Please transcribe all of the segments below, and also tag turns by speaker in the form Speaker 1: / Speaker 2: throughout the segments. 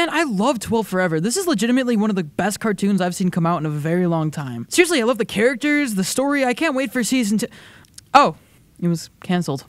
Speaker 1: Man, I love 12 Forever. This is legitimately one of the best cartoons I've seen come out in a very long time. Seriously, I love the characters, the story. I can't wait for season 2. Oh, it was canceled.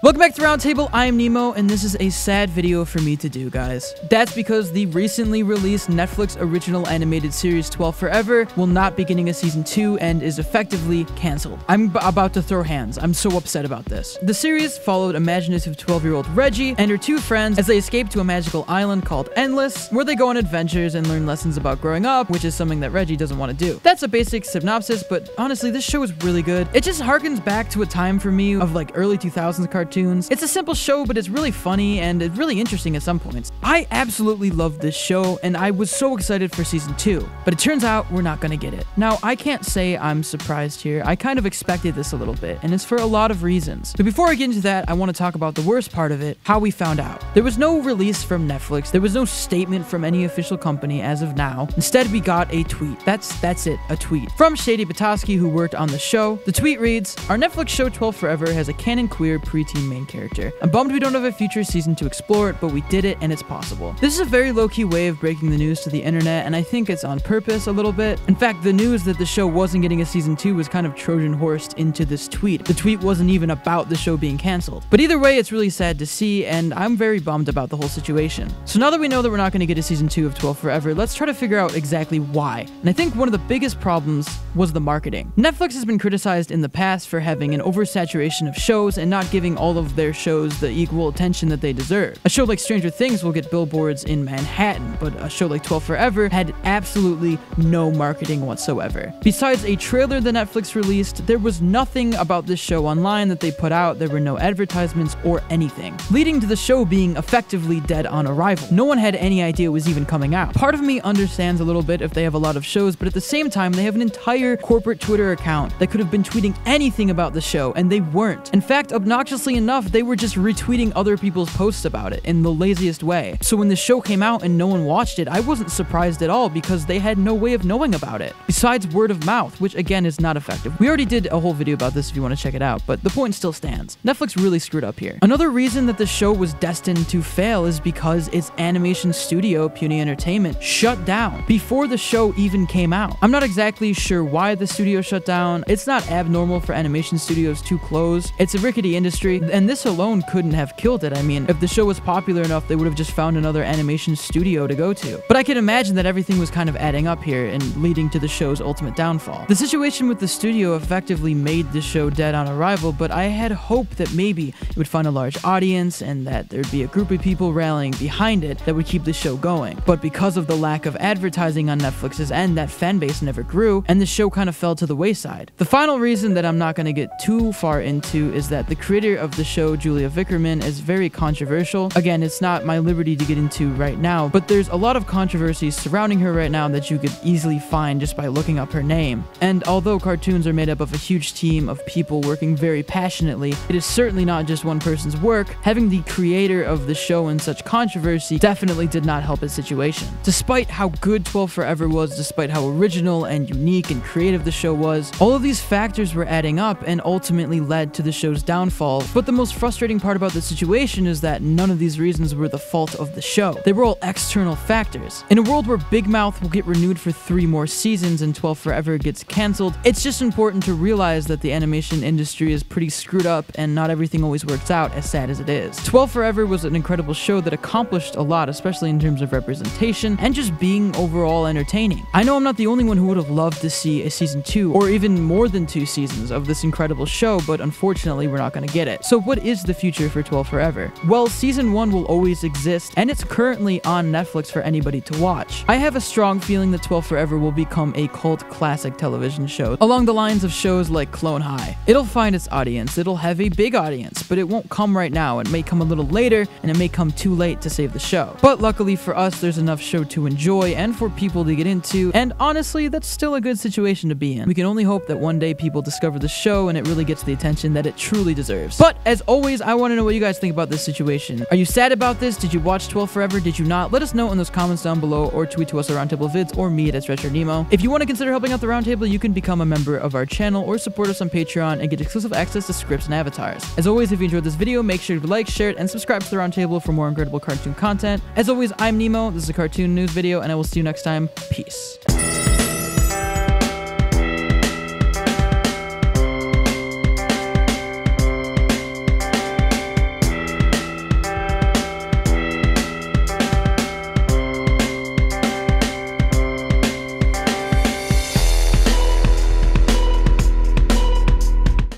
Speaker 1: Welcome back to Roundtable, I am Nemo, and this is a sad video for me to do, guys. That's because the recently released Netflix original animated series 12 Forever will not be getting a season 2 and is effectively canceled. I'm about to throw hands. I'm so upset about this. The series followed imaginative 12-year-old Reggie and her two friends as they escape to a magical island called Endless, where they go on adventures and learn lessons about growing up, which is something that Reggie doesn't want to do. That's a basic synopsis, but honestly, this show is really good. It just harkens back to a time for me of like early 2000s cartoons. It's a simple show, but it's really funny and it's really interesting at some points. I absolutely love this show, and I was so excited for season 2, but it turns out we're not gonna get it. Now, I can't say I'm surprised here. I kind of expected this a little bit, and it's for a lot of reasons. But before I get into that, I want to talk about the worst part of it, how we found out. There was no release from Netflix. There was no statement from any official company as of now. Instead, we got a tweet. That's it, a tweet. From Shady Batoski, who worked on the show. The tweet reads, "Our Netflix show 12 Forever has a canon queer preteen main character. I'm bummed we don't have a future season to explore it, but we did it and it's possible." This is a very low-key way of breaking the news to the internet, and I think it's on purpose a little bit. In fact, the news that the show wasn't getting a season 2 was kind of Trojan horsed into this tweet. The tweet wasn't even about the show being canceled. But either way, it's really sad to see, and I'm very bummed about the whole situation. So now that we know that we're not going to get a season 2 of 12 Forever, let's try to figure out exactly why. And I think one of the biggest problems was the marketing. Netflix has been criticized in the past for having an oversaturation of shows and not giving all of their shows the equal attention that they deserve. A show like Stranger Things will get billboards in Manhattan, but a show like 12 Forever had absolutely no marketing whatsoever. Besides a trailer that Netflix released, there was nothing about this show online that they put out. There were no advertisements or anything, leading to the show being effectively dead on arrival. No one had any idea it was even coming out. Part of me understands a little bit if they have a lot of shows, but at the same time, they have an entire corporate Twitter account that could have been tweeting anything about the show, and they weren't. In fact, obnoxiously enough, they were just retweeting other people's posts about it in the laziest way. So when the show came out and no one watched it, I wasn't surprised at all because they had no way of knowing about it. Besides word of mouth, which again is not effective. We already did a whole video about this if you want to check it out, but the point still stands. Netflix really screwed up here. Another reason that the show was destined to fail is because its animation studio, Puny Entertainment, shut down before the show even came out. I'm not exactly sure why the studio shut down. It's not abnormal for animation studios to close. It's a rickety industry, and this alone couldn't have killed it. I mean, if the show was popular enough, they would have just found another animation studio to go to. But I can imagine that everything was kind of adding up here and leading to the show's ultimate downfall. The situation with the studio effectively made the show dead on arrival, but I had hoped that maybe it would find a large audience and that there'd be a group of people rallying behind it that would keep the show going. But because of the lack of advertising on Netflix's end, that fan base never grew, and the show kind of fell to the wayside. The final reason that I'm not going to get too far into is that the creator of the show, Julia Vickerman, is very controversial. Again, it's not my liberty to get into right now, but there's a lot of controversies surrounding her right now that you could easily find just by looking up her name. And although cartoons are made up of a huge team of people working very passionately, it is certainly not just one person's work. Having the creator of the show in such controversy definitely did not help his situation. Despite how good 12 Forever was, despite how original and unique and creative the show was, all of these factors were adding up and ultimately led to the show's downfall. But the most frustrating part about the situation is that none of these reasons were the fault of the show. They were all external factors. In a world where Big Mouth will get renewed for 3 more seasons and 12 Forever gets canceled, it's just important to realize that the animation industry is pretty screwed up and not everything always works out, as sad as it is. 12 Forever was an incredible show that accomplished a lot, especially in terms of representation and just being overall entertaining. I know I'm not the only one who would have loved to see a season 2 or even more than 2 seasons of this incredible show, but unfortunately we're not going to get it. So what is the future for 12 Forever? Well, season 1 will always exist, and it's currently on Netflix for anybody to watch. I have a strong feeling that 12 Forever will become a cult classic television show, along the lines of shows like Clone High. It'll find its audience, it'll have a big audience, but it won't come right now. It may come a little later, and it may come too late to save the show. But luckily for us, there's enough show to enjoy and for people to get into, and honestly, that's still a good situation to be in. We can only hope that one day people discover the show and it really gets the attention that it truly deserves. But But as always, I want to know what you guys think about this situation. Are you sad about this? Did you watch 12 Forever? Did you not? Let us know in those comments down below, or tweet to us at Roundtable Vids or me at @StretcherNemo. If you want to consider helping out the Roundtable, you can become a member of our channel or support us on Patreon and get exclusive access to scripts and avatars. As always, if you enjoyed this video, make sure to like, share it, and subscribe to the Roundtable for more incredible cartoon content. As always, I'm Nemo. This is a cartoon news video, and I will see you next time. Peace.